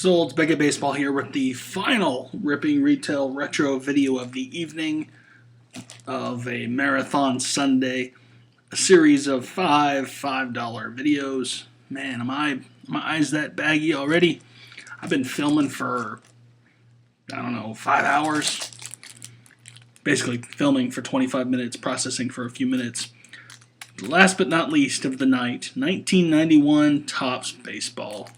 So it's Beckett Baseball here with the final Ripping Retail Retro video of the evening of a Marathon Sunday, a series of five $5 videos. Man, my eyes that baggy already? I've been filming for, 5 hours. Basically filming for 25 minutes, processing for a few minutes. Last but not least of the night, 1991 Topps Baseball.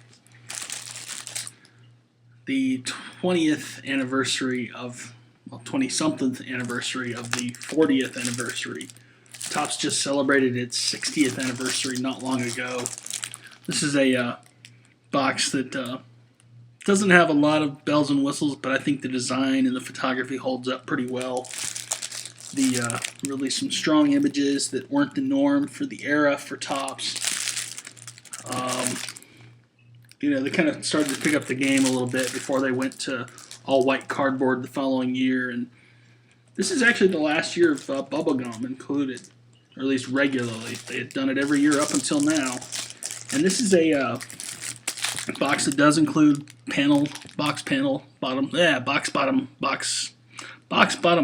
The 20th anniversary of, 20-something anniversary of the 40th anniversary. Topps just celebrated its 60th anniversary not long ago. This is a box that doesn't have a lot of bells and whistles, but I think the design and the photography holds up pretty well. The really some strong images that weren't the norm for the era for Topps. They kind of started to pick up the game a little bit before they went to all-white cardboard the following year. And this is actually the last year of bubblegum included, or at least regularly. They had done it every year up until now. And this is a box that does include box bottom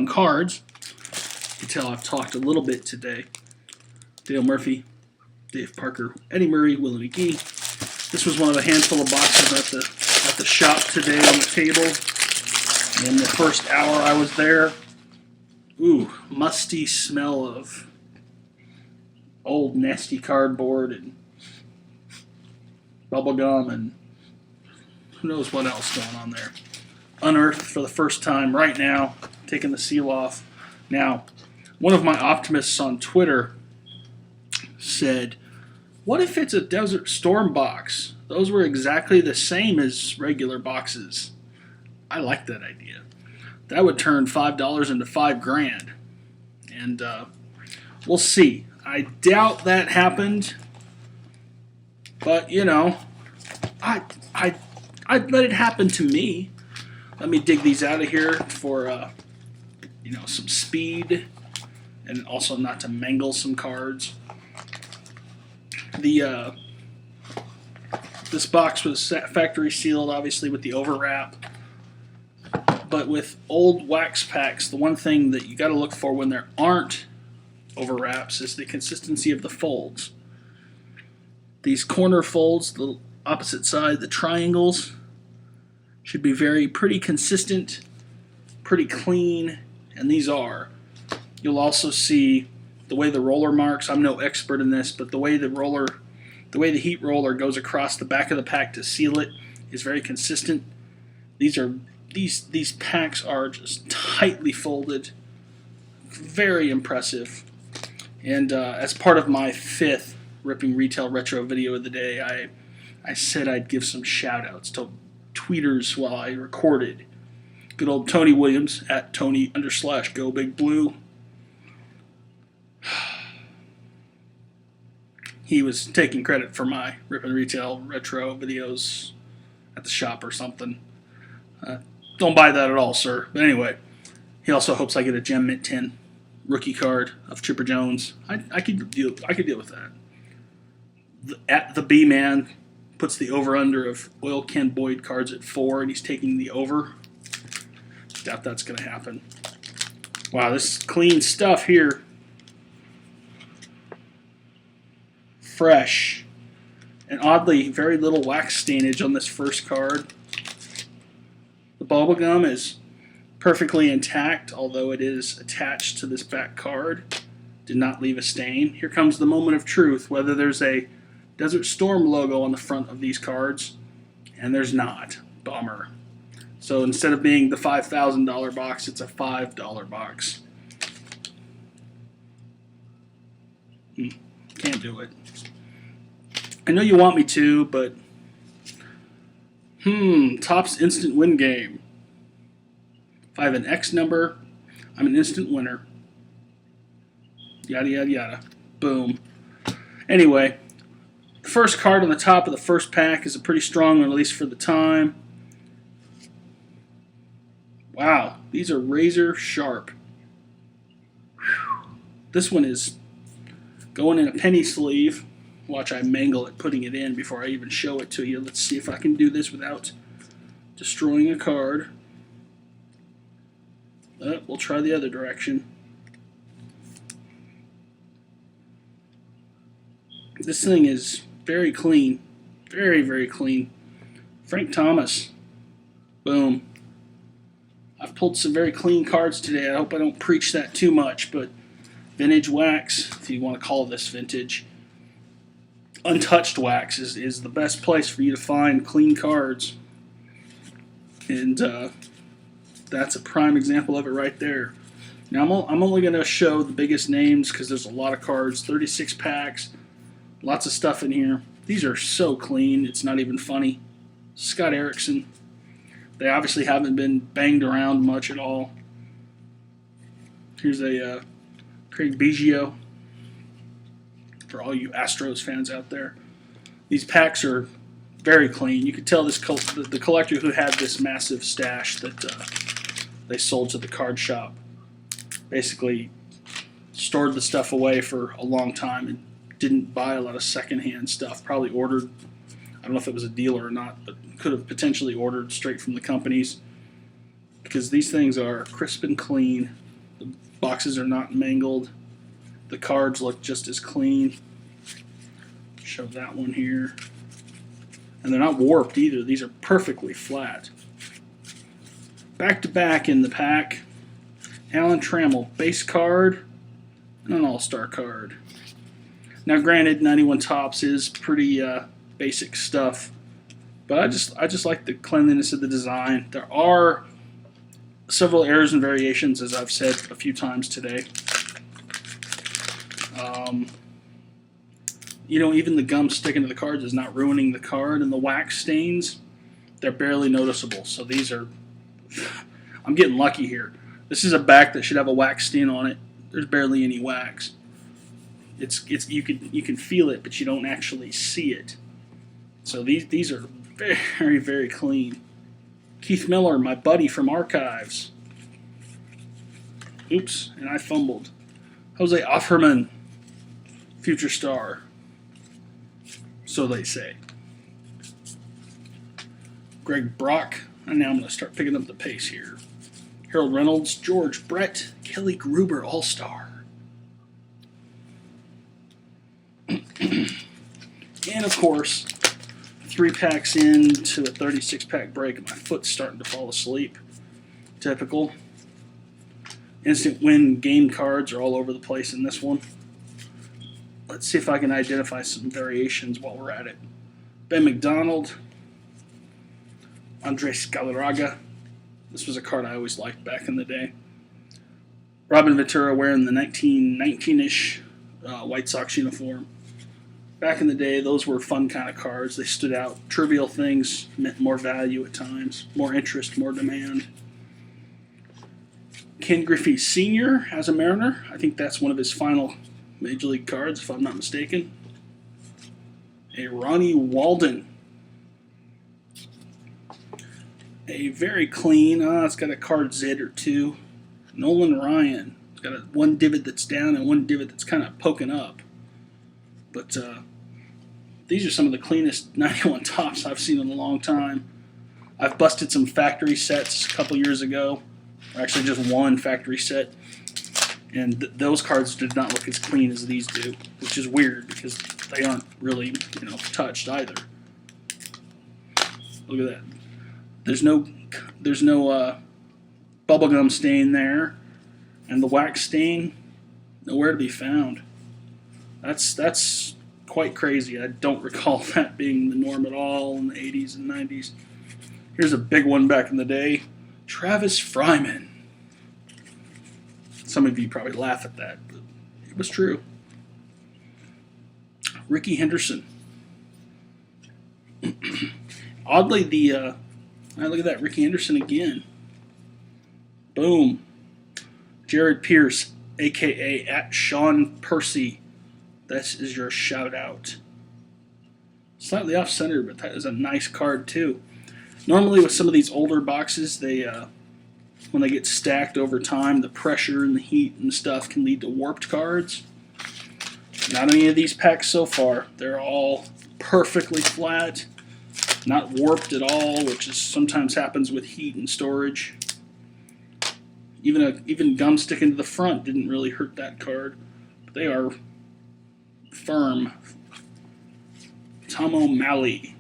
cards. You can tell I've talked a little bit today. Dale Murphy, Dave Parker, Eddie Murray, Willie McGee. This was one of a handful of boxes at the shop today on the table. In the first hour I was there, musty smell of old nasty cardboard and bubblegum and who knows what else going on there. Unearthed for the first time right now, taking the seal off. Now, one of my optimists on Twitter said, what if it's a Desert Storm box? Those were exactly the same as regular boxes. I like that idea. That would turn $5 into $5,000. And we'll see. I doubt that happened. But, I'd let it happen to me. Let me dig these out of here for, some speed. And also not to mangle some cards. This box was factory sealed, obviously, with the overwrap. But with old wax packs, the one thing that you got to look for when there aren't overwraps is the consistency of the folds. These corner folds, the opposite side, the triangles, should be pretty consistent, pretty clean, and these are. You'll also see the way the roller marks. I'm no expert in this, but the way the heat roller goes across the back of the pack to seal it is very consistent. These packs are just tightly folded, very impressive. And as part of my 5th Ripping Retail Retro video of the day, I said I'd give some shout-outs to tweeters while I recorded. Good old Tony Williams at Tony_GoBigBlue. He was taking credit for my Rippin' Retail Retro videos at the shop or something. Don't buy that at all, sir. But anyway, he also hopes I get a Gem Mint 10 rookie card of Chipper Jones. I could deal with that. The B-Man puts the over-under of Oil Ken Boyd cards at 4, and he's taking the over. Doubt that's going to happen. Wow, this is clean stuff here. Fresh. And oddly, very little wax stainage on this first card. The bubblegum is perfectly intact, although it is attached to this back card. Did not leave a stain. Here comes the moment of truth, whether there's a Desert Storm logo on the front of these cards, and there's not. Bummer. So instead of being the $5,000 box, it's a $5 box. Can't do it. I know you want me to, but Topps instant win game. If I have an X number, I'm an instant winner. Yada, yada, yada. Boom. Anyway, the first card on the top of the first pack is a pretty strong one, at least for the time. Wow, these are razor sharp. Whew. This one is going in a penny sleeve. Watch I mangle it putting it in before I even show it to you. Let's see if I can do this without destroying a card. We'll try the other direction. This thing is very clean. Very, very clean. Frank Thomas. Boom. I've pulled some very clean cards today. I hope I don't preach that too much, but vintage wax, if you want to call this vintage, untouched wax is the best place for you to find clean cards. And that's a prime example of it right there. Now I'm only going to show the biggest names because there's a lot of cards, 36 packs, lots of stuff in here. These are so clean, it's not even funny. Scott Erickson. They obviously haven't been banged around much at all. Here's a Craig Biggio for all you Astros fans out there. These packs are very clean. You could tell this the collector who had this massive stash that they sold to the card shop basically stored the stuff away for a long time and didn't buy a lot of secondhand stuff. Probably ordered, I don't know if it was a dealer or not, but could have potentially ordered straight from the companies because these things are crisp and clean. The boxes are not mangled. The cards look just as clean. Show that one here. And they're not warped either. These are perfectly flat. Back to back in the pack. Alan Trammell, base card and an all-star card. Now granted, 91 Topps is pretty basic stuff, but I just like the cleanliness of the design. There are several errors and variations, as I've said a few times today. You know, even the gum sticking to the cards is not ruining the card, and the wax stains, they're barely noticeable. So these are, I'm getting lucky here. This is a back that should have a wax stain on it. There's barely any wax. It's you can feel it, but you don't actually see it. So these are very, very clean. Keith Miller, my buddy from Archives. Oops, and I fumbled. Jose Offerman, future star. So they say. Greg Brock, and now I'm going to start picking up the pace here. Harold Reynolds, George Brett, Kelly Gruber, All-Star. And of course, 3 packs into a 36-pack break, and my foot's starting to fall asleep. Typical. Instant win game cards are all over the place in this one. Let's see if I can identify some variations while we're at it. Ben McDonald, Andres Galarraga. This was a card I always liked back in the day. Robin Ventura wearing the 1919-ish White Sox uniform. Back in the day, those were fun kind of cards. They stood out. Trivial things meant more value at times, more interest, more demand. Ken Griffey Sr. as a Mariner. I think that's one of his final Major League cards, if I'm not mistaken. A Ronnie Walden. A very clean, it's got a card Z or two. Nolan Ryan. It's got one divot that's down and one divot that's kind of poking up. But these are some of the cleanest 91 Topps I've seen in a long time. I've busted some factory sets a couple years ago. Or actually just one factory set. And those cards did not look as clean as these do, which is weird because they aren't really, touched either. Look at that. There's no bubblegum stain there, and the wax stain nowhere to be found. That's quite crazy. I don't recall that being the norm at all in the 80s and 90s. Here's a big one back in the day. Travis Fryman. Some of you probably laugh at that, but it was true. Ricky Henderson. Oddly, look at that, Ricky Henderson again. Boom. Jared Pierce, a.k.a. at Sean Percy. This is your shout out. Slightly off center, but that is a nice card too. Normally with some of these older boxes, they when they get stacked over time, the pressure and the heat and stuff can lead to warped cards. Not any of these packs so far. They're all perfectly flat. Not warped at all, which is sometimes happens with heat and storage. Even gum sticking to the front didn't really hurt that card. But they are firm. Tom O'Malley.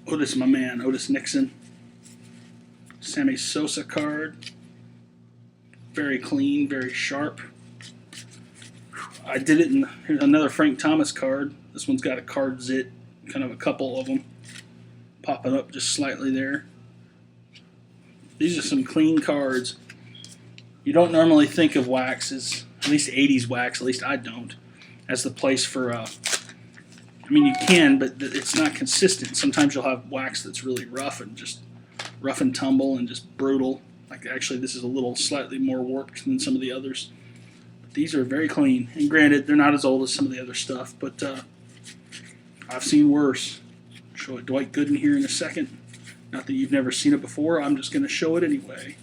Otis, my man, Otis Nixon. Sammy Sosa card. Very clean, very sharp. I did it in here's another Frank Thomas card. This one's got a card zit, kind of a couple of them popping up just slightly there. These are some clean cards. You don't normally think of wax as, at least 80s wax, at least I don't, as the place for, I mean you can, but it's not consistent. Sometimes you'll have wax that's really rough and just rough and tumble and just brutal. Like actually this is a little slightly more warped than some of the others. These are very clean, and granted, they're not as old as some of the other stuff, but I've seen worse. I'll show a Dwight Gooden here in a second. Not that you've never seen it before, I'm just going to show it anyway.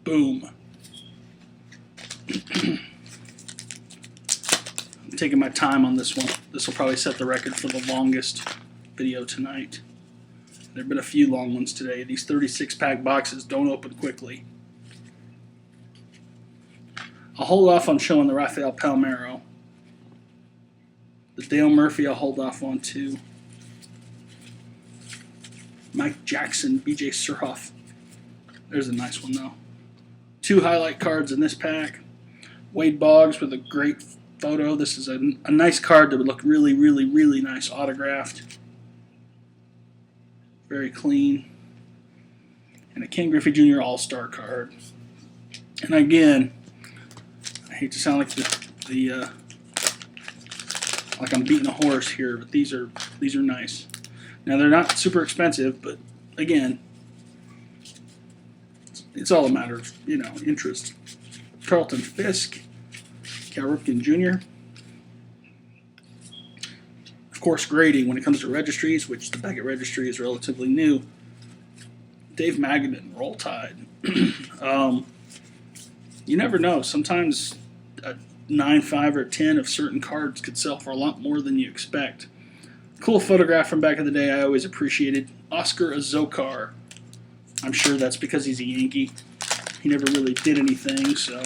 Boom. I'm taking my time on this one. This will probably set the record for the longest video tonight. There have been a few long ones today. These 36-pack boxes don't open quickly. I'll hold off on showing the Rafael Palmeiro. The Dale Murphy I'll hold off on too. Mike Jackson, BJ Surhoff. There's a nice one though. 2 highlight cards in this pack. Wade Boggs with a great photo. This is a nice card that would look really, really, really nice autographed. Very clean. And a Ken Griffey Jr. All-Star card. And again, I hate to sound like like I'm beating a horse here, but these are nice. Now they're not super expensive, but again, it's all a matter of interest. Carlton Fisk, Cal Ripken Jr. Of course, Grady when it comes to registries, which the Beckett registry is relatively new. Dave Magadan, Roll Tide. You never know. Sometimes a 9, 5, or 10 of certain cards could sell for a lot more than you expect. Cool photograph from back in the day I always appreciated. Oscar Azokar. I'm sure that's because he's a Yankee. He never really did anything, so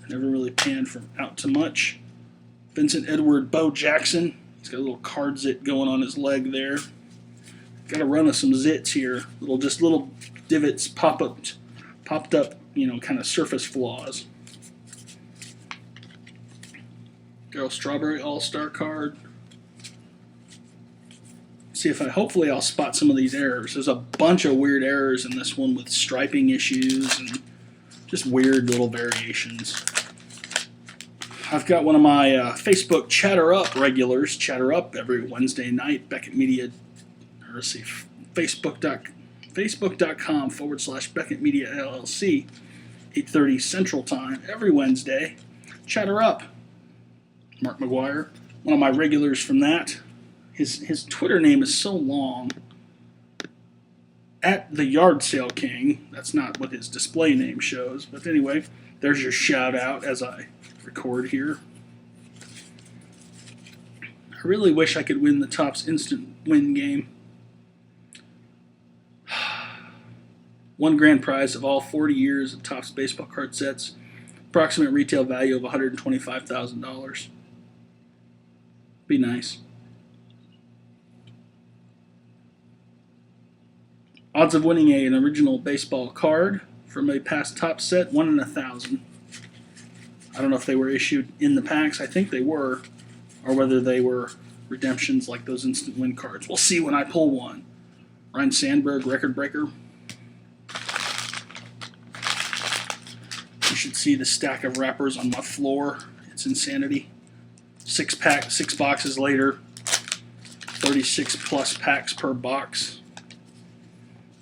never really panned out to much. Vincent Edward Bo Jackson. He's got a little card zit going on his leg there. Got a run of some zits here. Little divots popped up, kind of surface flaws. Darryl Strawberry All-Star card. See if hopefully I'll spot some of these errors. There's a bunch of weird errors in this one with striping issues and just weird little variations. I've got one of my Facebook Chatter Up regulars, Chatter Up every Wednesday night, Beckett Media, or let's see, Facebook.com/Beckett Media LLC, 8:30 Central Time, every Wednesday. Chatter Up. Mark McGuire, one of my regulars from that. His Twitter name is so long. At the Yard Sale King. That's not what his display name shows. But anyway, there's your shout out as I record here. I really wish I could win the Topps instant win game. One grand prize of all 40 years of Topps baseball card sets. Approximate retail value of $125,000. Be nice. Odds of winning an original baseball card from a past Topps set, 1 in 1,000. I don't know if they were issued in the packs. I think they were. Or whether they were redemptions like those instant win cards. We'll see when I pull one. Ryan Sandberg, record breaker. You should see the stack of wrappers on my floor. It's insanity. 6 boxes later. 36 plus packs per box.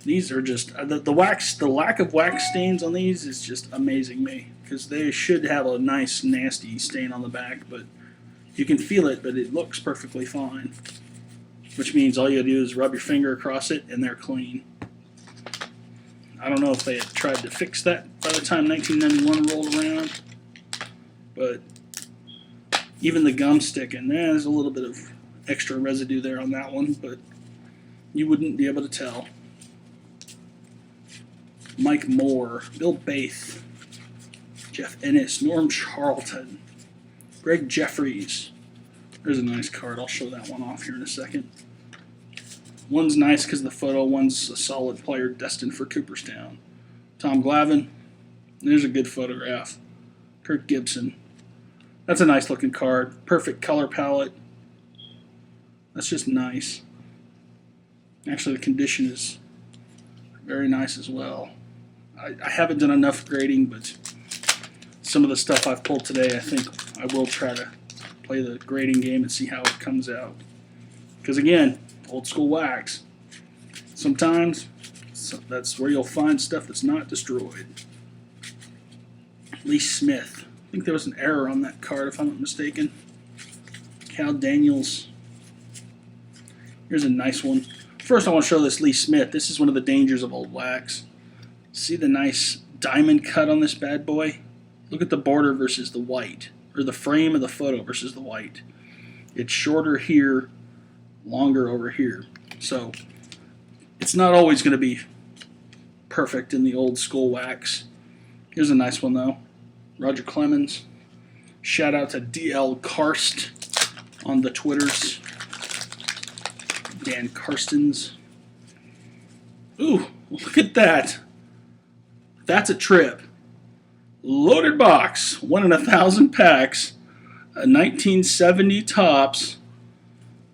These are just the wax. The lack of wax stains on these is just amazing me, because they should have a nice nasty stain on the back, but you can feel it, but it looks perfectly fine. Which means all you gotta do is rub your finger across it and they're clean. I don't know if they had tried to fix that by the time 1991 rolled around, but Even the gum sticking, there's a little bit of extra residue there on that one, but you wouldn't be able to tell. Mike Moore, Bill Baith, Jeff Ennis, Norm Charlton, Greg Jeffries. There's a nice card. I'll show that one off here in a second. One's nice because of the photo. One's a solid player destined for Cooperstown. Tom Glavine. There's a good photograph. Kirk Gibson. That's a nice looking card. Perfect color palette. That's just nice. Actually, the condition is very nice as well. I haven't done enough grading, but some of the stuff I've pulled today, I think I will try to play the grading game and see how it comes out. Because again, old school wax. Sometimes that's where you'll find stuff that's not destroyed. Lee Smith. I think there was an error on that card if I'm not mistaken. Cal Daniels. Here's a nice one. First I want to show this Lee Smith. This is one of the dangers of old wax. See the nice diamond cut on this bad boy? Look at the border versus the white. Or the frame of the photo versus the white. It's shorter here, longer over here. So it's not always going to be perfect in the old school wax. Here's a nice one though. Roger Clemens. Shout out to DL Karst on the Twitters. Dan Karstens. Ooh, look at that. That's a trip. Loaded box, 1 in 1,000 packs, a 1970 Topps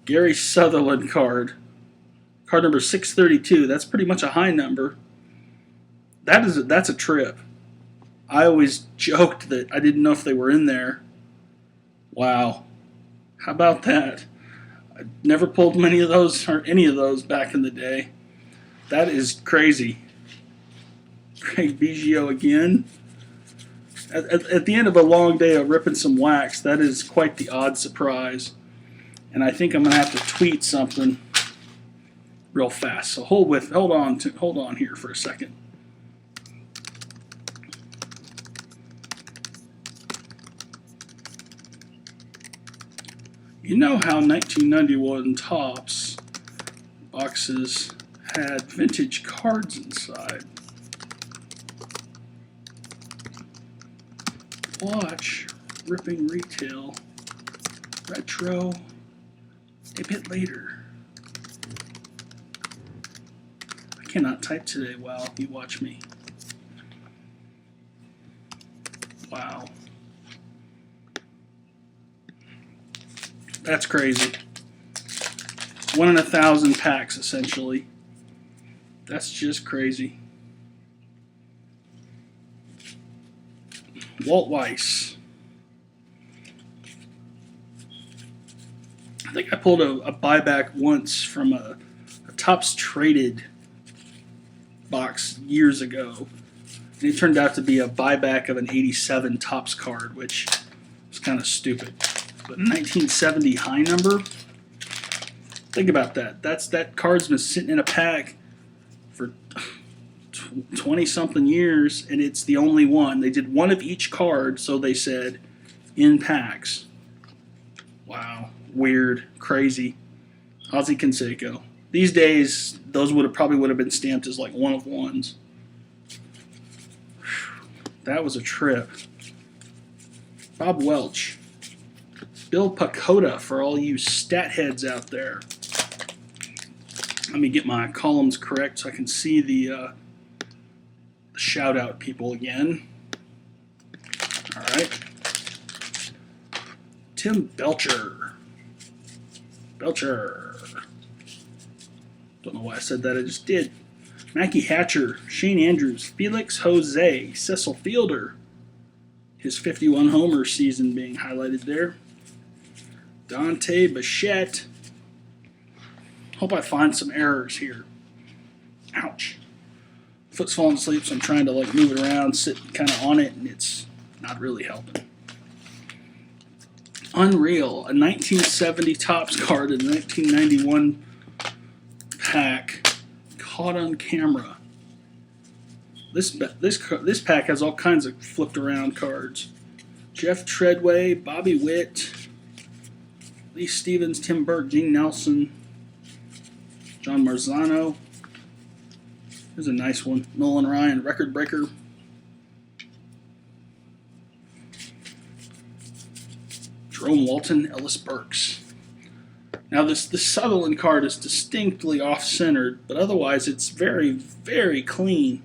Gary Sutherland card. Card number 632. That's pretty much a high number. That's a trip. I always joked that I didn't know if they were in there. Wow. How about that? I never pulled many of those or any of those back in the day. That is crazy. Craig Biggio again. At the end of a long day of ripping some wax, that is quite the odd surprise. And I think I'm going to have to tweet something real fast. So hold on here for a second. You know how 1991 Topps boxes had vintage cards inside? Watch Ripping Retail Retro a bit later. I cannot type today. Wow, you watch me. Wow. That's crazy. 1 in 1,000 packs, essentially. That's just crazy. Walt Weiss. I think I pulled a buyback once from a Topps Traded box years ago. And it turned out to be a buyback of an 87 Topps card, which was kind of stupid. But 1970 high number, think about that. That card's been sitting in a pack for 20-something years, and it's the only one. They did one of each card, so they said, in packs. Wow. Weird. Crazy. Ozzie Canseco. These days, those probably would have been stamped as like one of ones. That was a trip. Bob Welch. Bill Pacoda for all you stat heads out there. Let me get my columns correct so I can see the shout out people again. All right. Tim Belcher. Don't know why I said that. I just did. Mackie Hatcher, Shane Andrews, Felix Jose, Cecil Fielder. His 51 homer season being highlighted there. Dante Bichette. Hope I find some errors here. Ouch. Foot's falling asleep, so I'm trying to like move it around, sit kind of on it, and it's not really helping. Unreal. A 1970 Topps card in a 1991 pack. Caught on camera. This pack has all kinds of flipped around cards. Jeff Treadway, Bobby Witt, Lee Stevens, Tim Burke, Gene Nelson, John Marzano. Here's a nice one. Nolan Ryan, record breaker. Jerome Walton, Ellis Burks. Now this Sutherland card is distinctly off-centered, but otherwise it's very, very clean.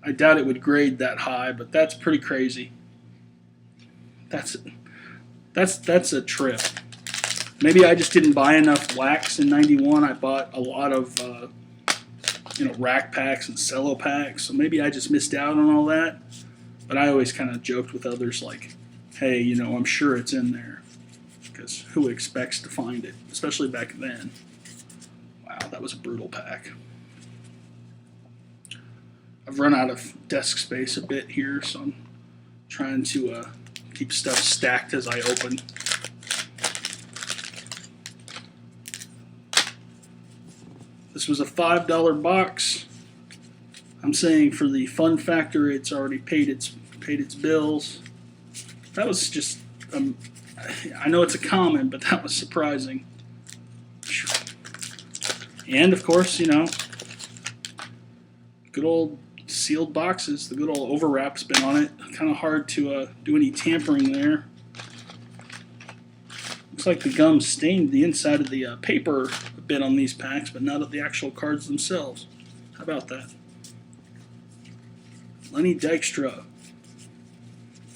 I doubt it would grade that high, but that's pretty crazy. That's a trip. Maybe I just didn't buy enough wax in '91. I bought a lot of rack packs and cello packs, so maybe I just missed out on all that. But I always kind of joked with others like, hey, I'm sure it's in there. Because who expects to find it, especially back then. Wow, that was a brutal pack. I've run out of desk space a bit here, so I'm trying to keep stuff stacked as I open. This was a $5 box. I'm saying for the fun factor, it's already paid its bills. That was just I know it's a common, but that was surprising. And of course, good old sealed boxes. The good old overwrap's been on it. Kind of hard to do any tampering there. Looks like the gum stained the inside of the paper a bit on these packs, but not of the actual cards themselves. How about that? Lenny Dykstra,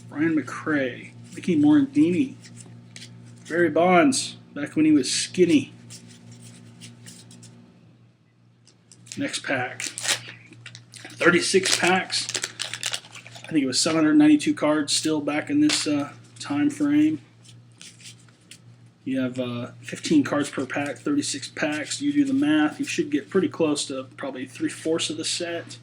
Brian McRae, Mickey Morandini, Barry Bonds, back when he was skinny. Next pack. 36 packs. I think it was 792 cards still back in this time frame. You have 15 cards per pack, 36 packs. You do the math, you should get pretty close to probably 3/4 of the set.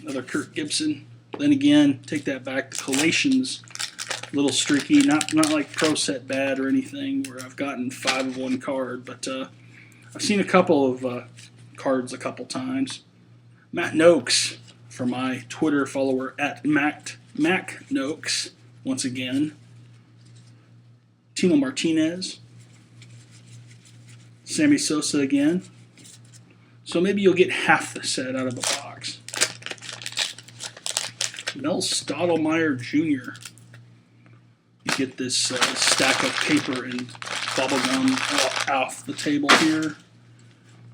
Another Kirk Gibson. Then again, take that back. The collation's a little streaky, not like Pro Set bad or anything where I've gotten 5 of one card, but I've seen a couple of cards a couple times. Matt Noakes, for my Twitter follower at Mac Noakes, once again. Tino Martinez. Sammy Sosa again. So maybe you'll get half the set out of a box. Mel Stottlemyre Jr. You get this stack of paper and bubblegum off the table here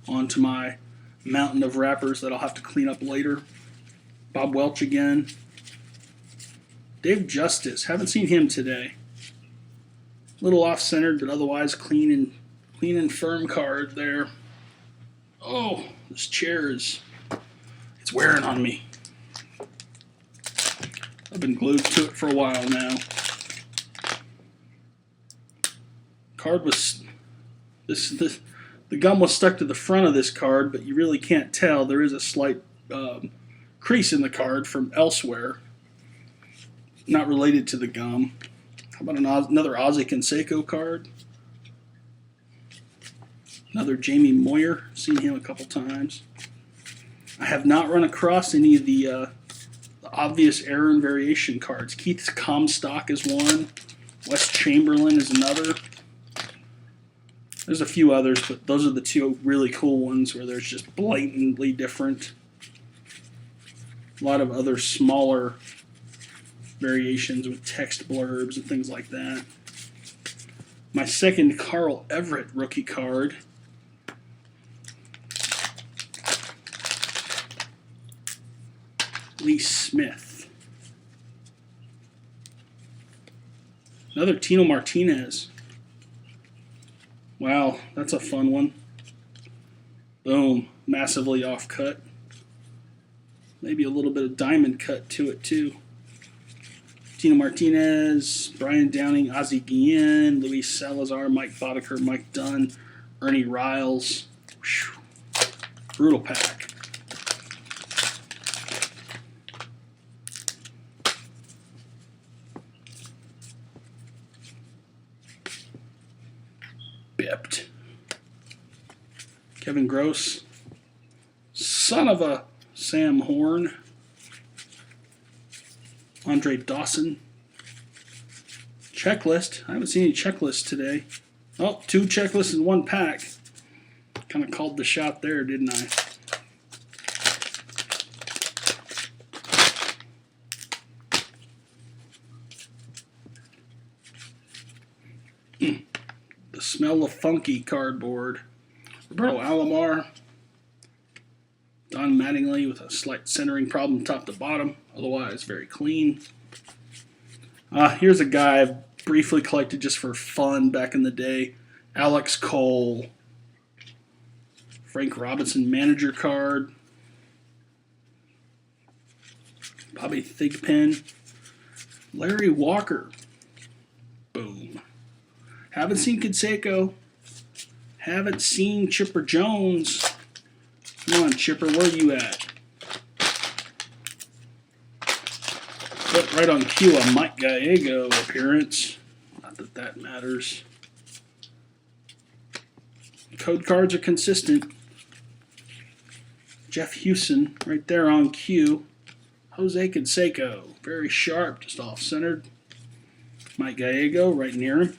onto my mountain of wrappers that I'll have to clean up later. Bob Welch again. Dave Justice, haven't seen him today. A little off-centered, but otherwise clean and firm card there. Oh, this chair it's wearing on me. I've been glued to it for a while now. Card was the gum was stuck to the front of this card, but you really can't tell. There is a slight crease in the card from elsewhere, not related to the gum. How about another Ozzie Canseco card? Another Jamie Moyer. Seen him a couple times. I have not run across any of the obvious error and variation cards. Keith Comstock is one. Wes Chamberlain is another. There's a few others, but those are the two really cool ones where there's just blatantly different. A lot of other smaller variations with text blurbs and things like that. My second Carl Everett rookie card. Lee Smith. Another Tino Martinez. Wow, that's a fun one. Boom, massively off cut. Maybe a little bit of diamond cut to it too. Tino Martinez, Brian Downing, Ozzie Guillen, Luis Salazar, Mike Boddicker, Mike Dunn, Ernie Riles. Whew. Brutal pack. Bipped. Kevin Gross. Son of a Sam Horn. Andre Dawson. Checklist. I haven't seen any checklists today. Oh, 2 checklists in 1 pack. Kind of called the shot there, didn't I? The Smell of Funky cardboard. Roberto Alomar. Don Mattingly with a slight centering problem top to bottom. Otherwise, very clean. Here's a guy I've briefly collected just for fun back in the day. Alex Cole. Frank Robinson manager card. Bobby Thigpen. Larry Walker. Boom. Haven't seen Canseco. Haven't seen Chipper Jones. Come on, Chipper, where you at? But right on cue, a Mike Gallego appearance. Not that that matters. Code cards are consistent. Jeff Houston, right there on cue. Jose Canseco, very sharp, just off-centered. Mike Gallego, right near him.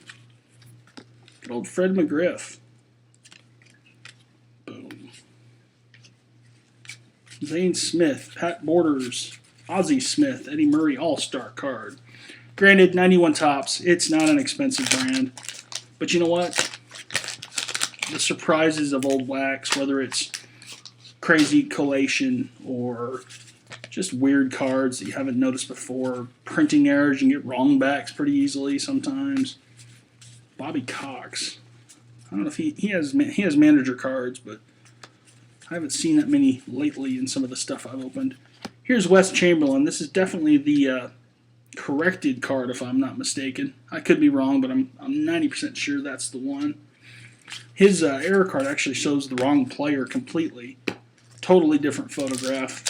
Good old Fred McGriff. Boom. Zane Smith, Pat Borders, Ozzie Smith, Eddie Murray All-Star card. Granted, 91 tops. It's not an expensive brand. But you know what? The surprises of old wax, whether it's crazy collation or just weird cards that you haven't noticed before, printing errors, you can get wrong backs pretty easily sometimes. Bobby Cox. I don't know if he has manager cards, but I haven't seen that many lately in some of the stuff I've opened. Here's Wes Chamberlain. This is definitely the corrected card, if I'm not mistaken. I could be wrong, but I'm 90% sure that's the one. His error card actually shows the wrong player completely. Totally different photograph.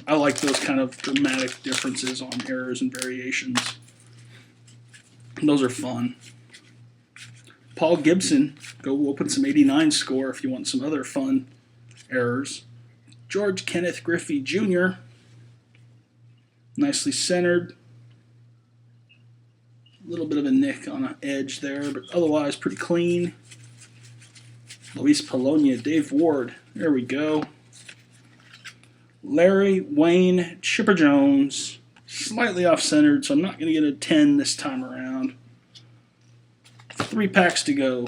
I like those kind of dramatic differences on errors and variations. Those are fun. Paul Gibson. Go open some 89 score if you want some other fun errors. George Kenneth Griffey Jr. Nicely centered. A little bit of a nick on an edge there, but otherwise pretty clean. Luis Polonia, Dave Ward. There we go. Larry Wayne Chipper Jones. Slightly off-centered, so I'm not going to get a 10 this time around. 3 packs to go.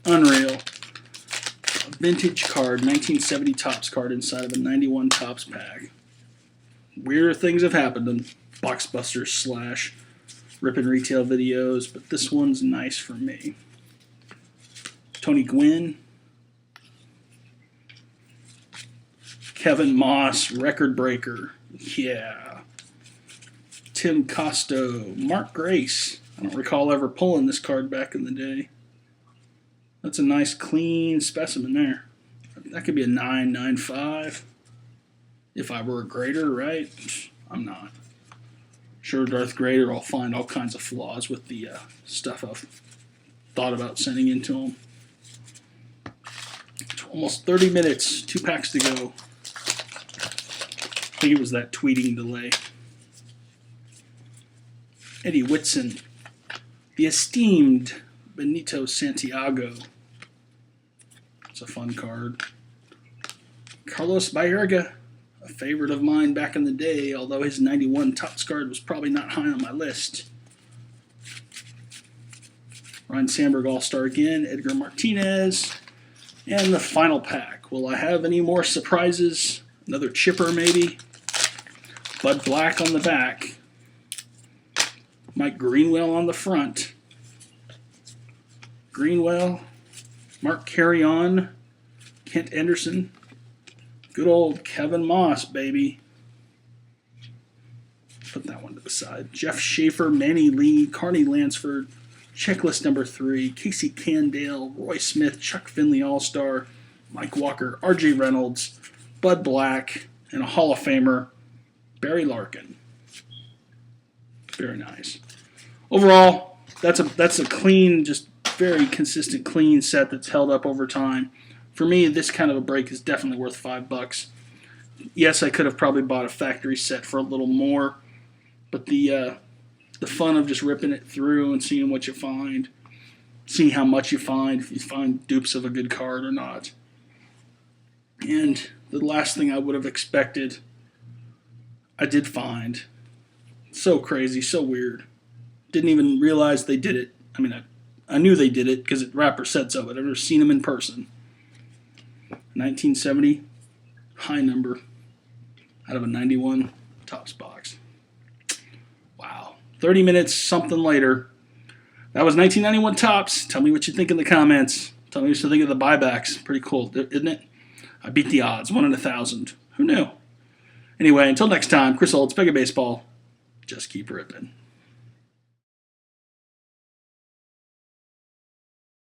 Unreal. A vintage card, 1970 Topps card inside of a 91 Topps pack. Weirder things have happened in Boxbusters / Rippin' Retail videos, but this one's nice for me. Tony Gwynn. Kevin Moss, record breaker. Yeah. Tim Costo. Mark Grace. I don't recall ever pulling this card back in the day. That's a nice, clean specimen there. That could be a 9.95. If I were a grader, right? I'm not. Sure, Darth Grader will find all kinds of flaws with the stuff I've thought about sending into him. Almost 30 minutes, 2 packs to go. I think it was that tweeting delay. Eddie Whitson. The esteemed Benito Santiago. It's a fun card. Carlos Baerga, a favorite of mine back in the day, although his 91 Topps card was probably not high on my list. Ryan Sandberg All-Star again, Edgar Martinez, and the final pack. Will I have any more surprises? Another Chipper maybe? Bud Black on the back. Mike Greenwell on the front. Greenwell, Mark Carrion, Kent Anderson, good old Kevin Moss, baby. Put that one to the side. Jeff Schaefer, Manny Lee, Carney Lansford, checklist number 3, Casey Candale, Roy Smith, Chuck Finley All-Star, Mike Walker, R.J. Reynolds, Bud Black, and a Hall of Famer, Barry Larkin. Very nice. Overall, that's a clean, just very consistent, clean set that's held up over time. For me, this kind of a break is definitely worth $5. Yes, I could have probably bought a factory set for a little more, but the the fun of just ripping it through and seeing what you find, seeing how much you find, if you find dupes of a good card or not. And the last thing I would have expected, I did find. So crazy, so weird. Didn't even realize they did it. I mean, I knew they did it because the rapper said so, but I've never seen them in person. 1970, high number, out of a 91 Topps box. Wow. 30 minutes, something later. That was 1991 Topps. Tell me what you think in the comments. Tell me what you think of the buybacks. Pretty cool, isn't it? I beat the odds, 1 in 1,000. Who knew? Anyway, until next time, Chris Olds, Beckett Baseball. Just keep ripping.